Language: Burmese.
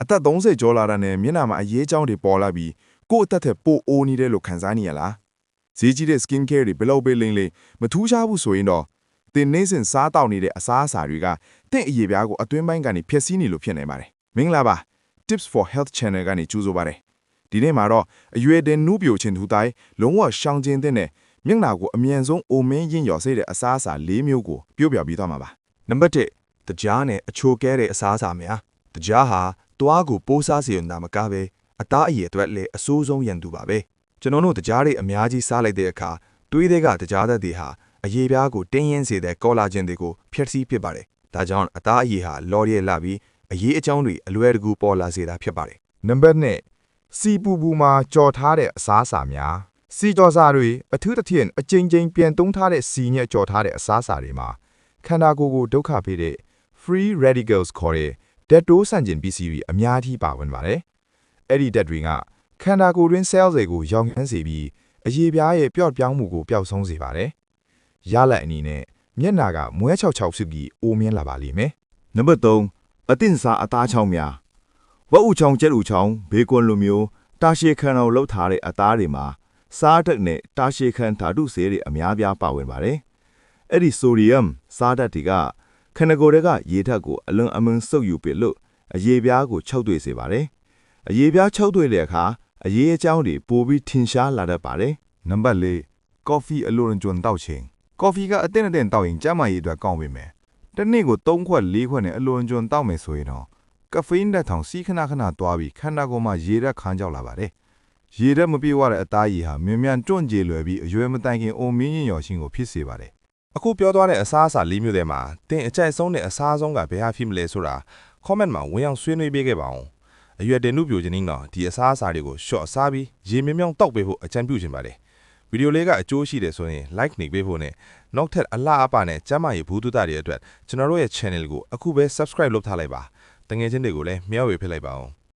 အသက်30ကျော်လာတာနဲ့မျက်နှာမှာအရေးကြောင်းတွေပေါ်လာပြီးကိုယ့်အသက်ထက်ပိုအိုးနေတယ်လို့ခံစားနေရလားဈေးကြီးတဲ့ skin care တွေဘယ်လောက်ပဲလိမ့်လိမ့်မထူးခြားဘူးဆိုရင်တော့တင်နေစဉ်စားတောက်နေတဲ့အစားအစာတွေကတင့်အရေးပြားကိုအတွင်းပိုင်းကနေဖျက်ဆီးနေလို့ဖြစ်နေပါတယ်မင်္ဂလာပါ Tips for Health Channel ကနေကြိုဆိုပါတယ်ဒီနေ့မှာတော့အရွယ်တင်နုပြိုခြင်းထူတိုင်းလုံးဝရှောင်ကျဉ်တဲ့မျက်နှာကိုအမြန်ဆုံးအိုမင်းရင်းရော်စေတဲ့အစားအစာ၄မျိုးကိုပြောပြပြီးသွားမှာပါနံပါတ်1တကြားနဲ့အချိုကဲတဲ့အစားအစာများတကြားဟာတွားကိုပိုးစားစေရုံသာမကပဲအသားအရည်အတွက်လည်းအဆိုးဆုံးရန်သူပါပဲကျွန်တော်တို့တကြားတွေအများကြီးစားလိုက်တဲ့အခါသွေးတွေကတကြားသက်တွေဟာအရည်ပြားကိုတင်းရင်းစေတဲ့ကောလာဂျင်တွေကိုဖျက်ဆီးပစ်ပါတယ်ဒါကြောင့်အသားအရည်ဟာလော်ရဲလာပြီးအရည်အကြောင်းတွေအလွယ်တကူပေါ်လာစေတာဖြစ်ပါတယ်နံပါတ်2စီပူပူမှာကြော်ထားတဲ့အစားအစာများစီကြော်စာတွေအထူးသဖြင့်အကြိမ်ကြိမ်ပြန်သုံးထားတဲ့စီနဲ့ကြော်ထားတဲ့အစားအစာတွေမှာခန္ဓာကိုယ်ကိုဒုက္ခပေးတဲ့ free radicals ခေါ်တဲ့ဓာတ်တိုးဆန့်ကျင်ပစ္စည်းတွေအများကြီးပါဝင်ပါတယ်အဲ့ဒီဓာတ်တွေကခန္ဓာကိုယ်တွင်း cell တွေကိုရောင်ရမ်းစေပြီးအရည်ပြားရဲ့ပျော့ပြောင်းမှုကိုပျောက်ဆုံးစေပါတယ်ရလဒ်အနေနဲ့မျက်နှာကမွဲချောက်ချောက်ဖြစ်ပြီးအိုမြင်းလာပါလိမ့်မယ်နံပါတ်3အတင်စားအသားချောင်းများဝက်ဥချောင်းကျက်ဥချောင်းဘေကွန်လိုမျိုးတာရှည်ခံအောင်လှုပ်ထားတဲ့အသားတွေမှာစားဓာတ်နဲ့တာရှည်ခံဓာတုဆေးတွေအများပြားပါဝင်ပါတယ်အဲ့ဒီဆိုဒီယမ်စားဓာတ်တွေကခန္ဓာကိုယ်တွေကရေဓာတ်ကိုအလွန်အမင်းစုပ်ယူပစ်လို့အရည်ပြားကိုခြောက်သွေ့စေပါတယ်အရည်ပြားခြောက်သွေ့တဲ့အခါအရည်အကြောင်းတွေပိုပြီးထင်ရှားလာတတ်ပါတယ်နံပါတ်4ကော်ဖီအလွန်ကျွံတောက်ခြင်းကော်ဖီကအသင့်အတင့်တောက်ရင်ကျန်းမာရေးအတွက်ကောင်းပေမယ်တနေ့ကို3ခွက်4ခွက်နဲ့အလွန်ကျွံတောက်မယ်ဆိုရင်တော့ကဖိန်းဓာတ်ထောင်စီးခဏခဏသွားပြီးခန္ဓာကိုယ်မှာရေဓာတ်ခန်းကြောက်လာပါတယ်ရေဓာတ်မပြေဝတဲ့အသားရည်ဟာမြန်မြန်တွန့်ကြေလွယ်ပြီးအရွယ်မတိုင်ခင်အိုမင်းရင်ရော်ရှင်ကိုဖြစ်စေပါတယ်အခုပြောသွားတဲ့အစားအစာ၄မျိုးထဲမှာတင်အကြိုက်ဆုံးနဲ့အစားဆုံးကဘယ်ဟာဖြစ်မလဲဆိုတာ comment မှာဝင်အောင်ဆွေးနွေးပေးခဲ့ပါအောင်အရွယ်တင်နုပြိုခြင်းတော့ဒီအစားအစာတွေကို short စားပြီးရေမြမြောင်တောက်ပေးဖို့အကြံပြုချင်ပါတယ်ဗီဒီယိုလေးကအကျိုးရှိတယ်ဆိုရင် like နေပေးဖို့နဲ့နောက်ထပ်အလှအပနဲ့ကျမ်းမာရေးဘူးတုဒတွေအတွက်ကျွန်တော်တို့ရဲ့ channel ကိုအခုပဲ subscribe လုပ်ထားလိုက်ပါတငယ်ချင်းတွေကိုလည်းမျှဝေဖိလိုက်ပါအောင်